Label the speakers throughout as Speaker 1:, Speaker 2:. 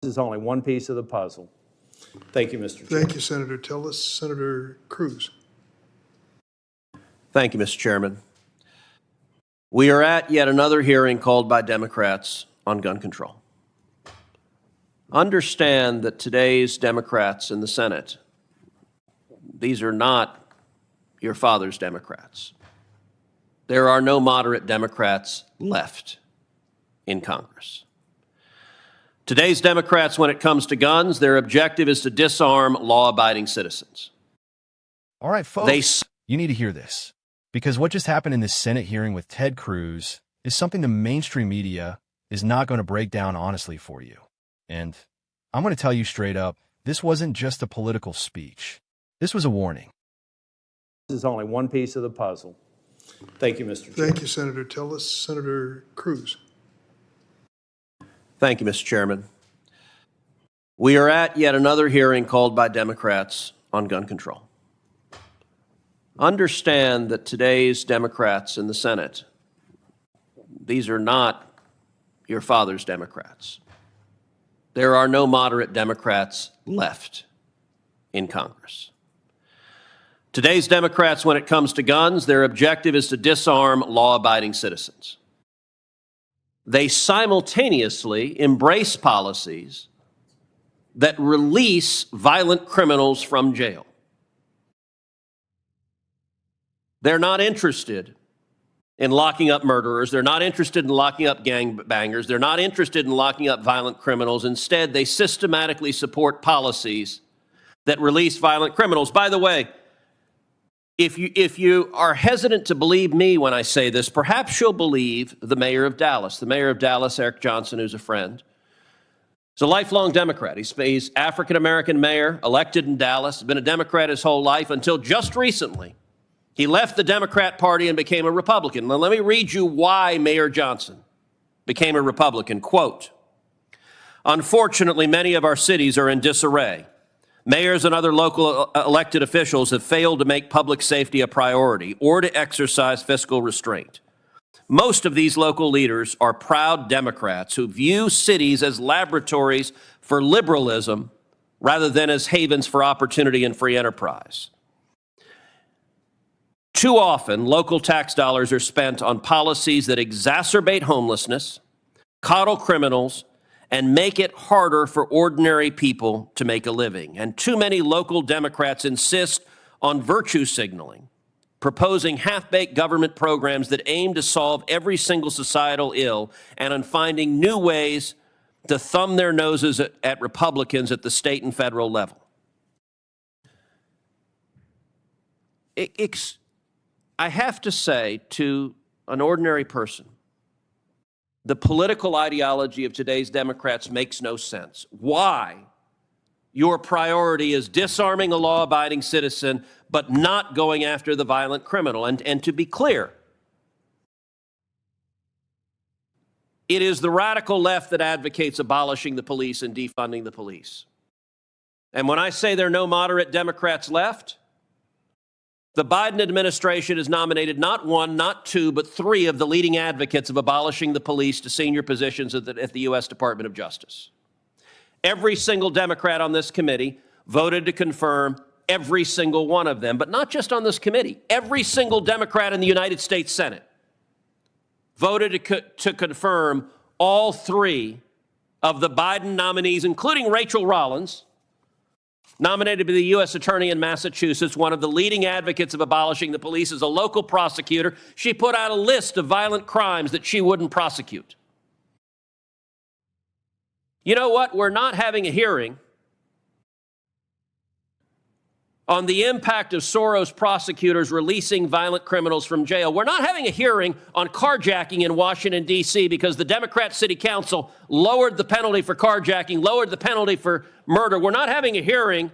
Speaker 1: This is only one piece of the puzzle. Thank you, Mr. Chairman.
Speaker 2: Thank you, Senator Tillis. Senator Cruz.
Speaker 3: Thank you, Mr. Chairman. We are at yet another hearing called by Democrats on gun control. Understand that today's Democrats in the Senate, these are not your father's Democrats. There are no moderate Democrats left in Congress. Today's Democrats, when it comes to guns, their objective is to disarm law-abiding citizens.
Speaker 4: All right, folks, you need to hear this, because what just happened in this Senate hearing with Ted Cruz is something the mainstream media is not going to break down honestly for you. And I'm going to tell you straight up, this wasn't just a political speech. This was a warning.
Speaker 1: This is only one piece of the puzzle. Thank you, Mr. Chairman.
Speaker 2: Thank you, Senator Tillis. Senator Cruz.
Speaker 3: Thank you, Mr. Chairman. We are at yet another hearing called by Democrats on gun control. Understand that today's Democrats in the Senate, these are not your father's Democrats. There are no moderate Democrats left in Congress. Today's Democrats, when it comes to guns, their objective is to disarm law-abiding citizens. They simultaneously embrace policies that release violent criminals from jail. They're not interested in locking up murderers. They're not interested in locking up gangbangers. They're not interested in locking up violent criminals. Instead, they systematically support policies that release violent criminals. By the way, if you are hesitant to believe me when I say this, perhaps you'll believe the mayor of Dallas. The mayor of Dallas, Eric Johnson, who's a friend, is a lifelong Democrat. He's African-American mayor, elected in Dallas, been a Democrat his whole life until just recently. He left the Democrat Party and became a Republican. Now, let me read you why Mayor Johnson became a Republican. Quote, "Unfortunately, many of our cities are in disarray. Mayors and other local elected officials have failed to make public safety a priority or to exercise fiscal restraint. Most of these local leaders are proud Democrats who view cities as laboratories for liberalism rather than as havens for opportunity and free enterprise. Too often, local tax dollars are spent on policies that exacerbate homelessness, coddle criminals, and make it harder for ordinary people to make a living. And too many local Democrats insist on virtue signaling, proposing half-baked government programs that aim to solve every single societal ill and on finding new ways to thumb their noses at Republicans at the state and federal level." I have to say to an ordinary person, the political ideology of today's Democrats makes no sense. Why your priority is disarming a law-abiding citizen, but not going after the violent criminal. And to be clear, it is the radical left that advocates abolishing the police and defunding the police. And when I say there are no moderate Democrats left, the Biden administration has nominated not one, not two, but three of the leading advocates of abolishing the police to senior positions at the U.S. Department of Justice. Every single Democrat on this committee voted to confirm every single one of them, but not just on this committee. Every single Democrat in the United States Senate voted to confirm all three of the Biden nominees, including Rachel Rollins, nominated by the U.S. Attorney in Massachusetts, one of the leading advocates of abolishing the police, as a local prosecutor. She put out a list of violent crimes that she wouldn't prosecute. You know what? We're not having a hearing on the impact of Soros prosecutors releasing violent criminals from jail. We're not having a hearing on carjacking in Washington, D.C., because the Democrat City Council lowered the penalty for carjacking, lowered the penalty for murder. We're not having a hearing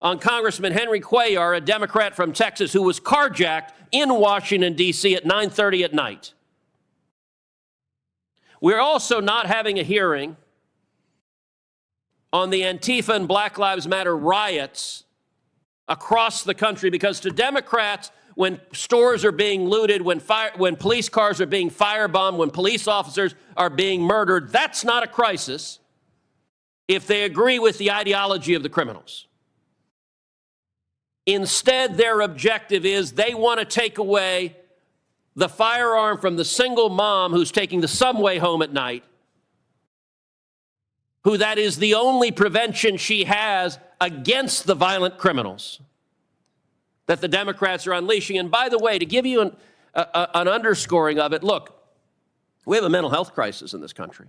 Speaker 3: on Congressman Henry Cuellar, a Democrat from Texas, who was carjacked in Washington, D.C. at 9:30 at night. We're also not having a hearing on the Antifa and Black Lives Matter riots across the country, because to Democrats, when stores are being looted, when police cars are being firebombed, when police officers are being murdered, that's not a crisis. if they agree with the ideology of the criminals. Instead, their objective is they want to take away the firearm from the single mom who's taking the subway home at night, who that is the only prevention she has against the violent criminals that the Democrats are unleashing. And by the way, to give you an underscoring of it, look, we have a mental health crisis in this country.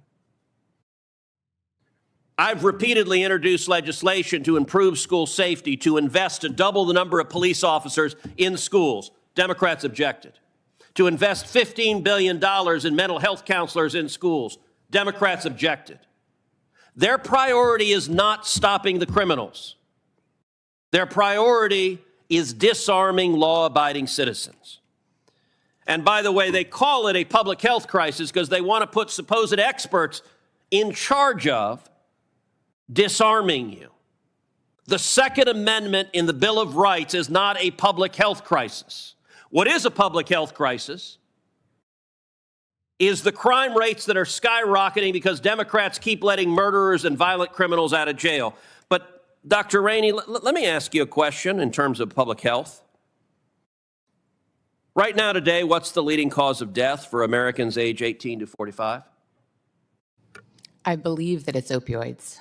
Speaker 3: I've repeatedly introduced legislation to improve school safety, to invest to double the number of police officers in schools. Democrats objected. To invest $15 billion in mental health counselors in schools. Democrats objected. Their priority is not stopping the criminals. Their priority is disarming law-abiding citizens. And by the way, they call it a public health crisis because they want to put supposed experts in charge of disarming you. The Second Amendment in the Bill of Rights is not a public health crisis. What is a public health crisis is the crime rates that are skyrocketing because Democrats keep letting murderers and violent criminals out of jail. But Dr. Rainey, let me ask you a question in terms of public health. Right now today, what's the leading cause of death for Americans age 18 to 45?
Speaker 5: I believe that it's opioids.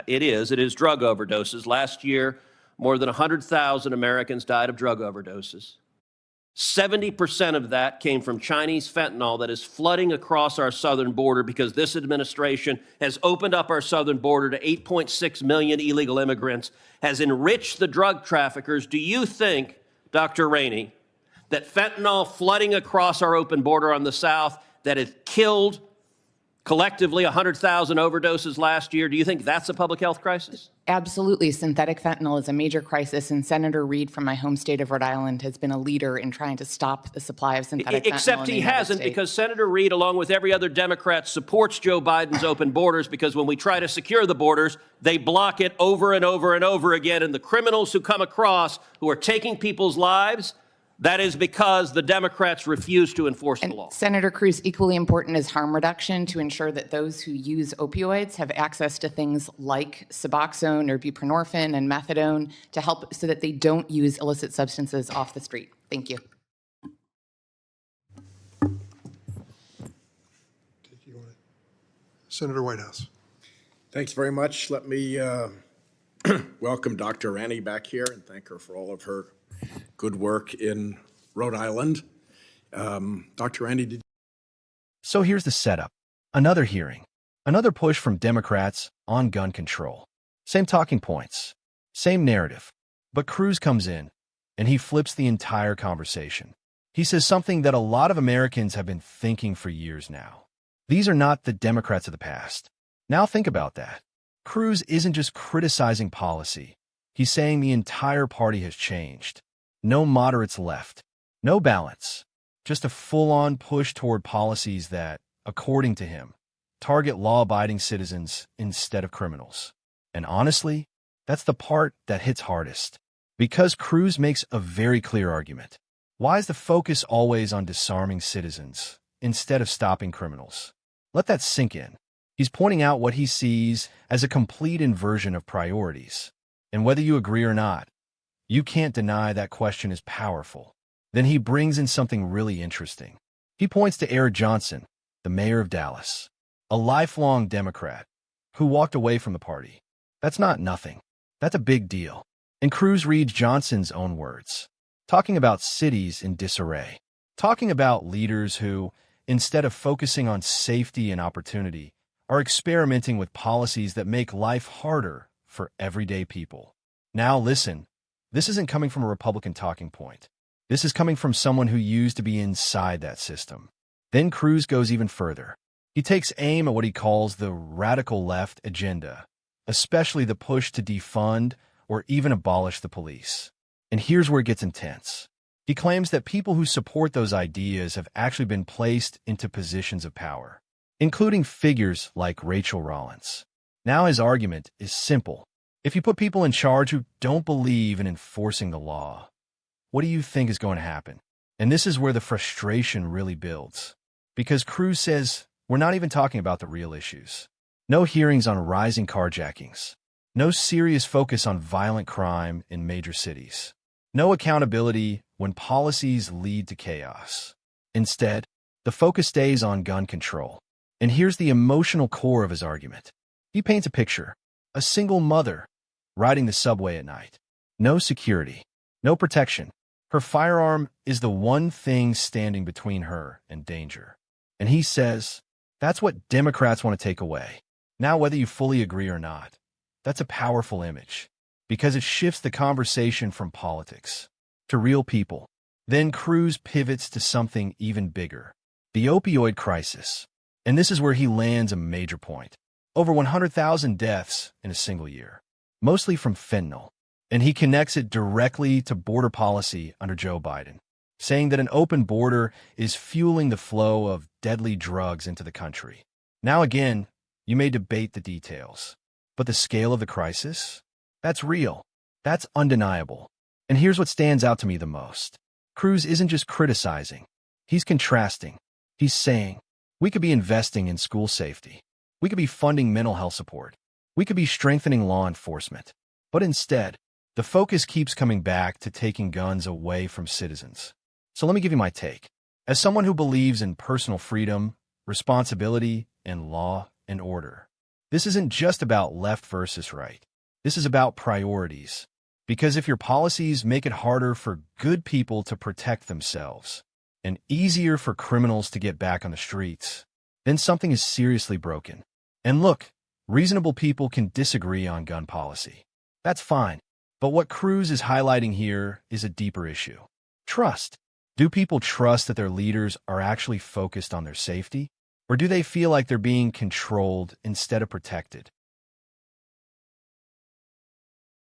Speaker 3: It is drug overdoses. Last year, more than 100,000 Americans died of drug overdoses. 70% of that came from Chinese fentanyl that is flooding across our southern border because this administration has opened up our southern border to 8.6 million illegal immigrants, has enriched the drug traffickers. Do you think, Dr. Rainey, that fentanyl flooding across our open border on the south that has killed collectively 100,000 overdoses last year, do you think that's a public health crisis?
Speaker 5: Absolutely. Synthetic fentanyl is a major crisis, and Senator Reid from my home state of Rhode Island has been a leader in trying to stop the supply of synthetic fentanyl.
Speaker 3: Except he hasn't, because Senator Reid, along with every other Democrat, supports Joe Biden's open borders, because when we try to secure the borders, they block it over and over and over again. And the criminals who come across, who are taking people's lives, that is because the Democrats refuse to enforce the law.
Speaker 5: Senator Cruz, equally important is harm reduction to ensure that those who use opioids have access to things like Suboxone or buprenorphine and methadone to help so that they don't use illicit substances off the street. Thank you.
Speaker 2: Senator Whitehouse.
Speaker 6: Thanks very much. Let me welcome Dr. Rainey back here and thank her for all of her good work in Rhode Island. Dr. Rainey,
Speaker 4: So here's the setup. Another hearing. Another push from Democrats on gun control. Same talking points. Same narrative. But Cruz comes in, and he flips the entire conversation. He says something that a lot of Americans have been thinking for years now. These are not the Democrats of the past. Now think about that. Cruz isn't just criticizing policy. He's saying the entire party has changed. No moderates left. No balance. Just a full-on push toward policies that, according to him, target law-abiding citizens instead of criminals. And honestly, that's the part that hits hardest. Because Cruz makes a very clear argument. Why is the focus always on disarming citizens instead of stopping criminals? Let that sink in. He's pointing out what he sees as a complete inversion of priorities. And whether you agree or not, you can't deny that question is powerful. Then he brings in something really interesting. He points to Eric Johnson, the mayor of Dallas, a lifelong Democrat who walked away from the party. That's not nothing. That's a big deal. And Cruz reads Johnson's own words, talking about cities in disarray, talking about leaders who, instead of focusing on safety and opportunity, are experimenting with policies that make life harder for everyday people. Now listen, this isn't coming from a Republican talking point. This is coming from someone who used to be inside that system. Then Cruz goes even further. He takes aim at what he calls the radical left agenda, especially the push to defund or even abolish the police. And here's where it gets intense. He claims that people who support those ideas have actually been placed into positions of power, including figures like Rachel Rollins. Now his argument is simple. If you put people in charge who don't believe in enforcing the law, what do you think is going to happen? And this is where the frustration really builds. Because Cruz says, we're not even talking about the real issues. No hearings on rising carjackings. No serious focus on violent crime in major cities. No accountability when policies lead to chaos. Instead, the focus stays on gun control. And here's the emotional core of his argument. He paints a picture. A single mother riding the subway at night. No security. No protection. Her firearm is the one thing standing between her and danger. And he says, that's what Democrats want to take away. Now, whether you fully agree or not, that's a powerful image because it shifts the conversation from politics to real people. Then Cruz pivots to something even bigger, the opioid crisis. And this is where he lands a major point. Over 100,000 deaths in a single year, mostly from fentanyl. And he connects it directly to border policy under Joe Biden, saying that an open border is fueling the flow of deadly drugs into the country. Now again, you may debate the details, but the scale of the crisis? That's real. That's undeniable. And here's what stands out to me the most. Cruz isn't just criticizing. He's contrasting. He's saying, we could be investing in school safety. We could be funding mental health support. We could be strengthening law enforcement. But instead, the focus keeps coming back to taking guns away from citizens. So let me give you my take. As someone who believes in personal freedom, responsibility, and law and order, this isn't just about left versus right. This is about priorities. Because if your policies make it harder for good people to protect themselves and easier for criminals to get back on the streets, then something is seriously broken. And look, reasonable people can disagree on gun policy. That's fine. But what Cruz is highlighting here is a deeper issue. Trust. Do people trust that their leaders are actually focused on their safety? Or do they feel like they're being controlled instead of protected?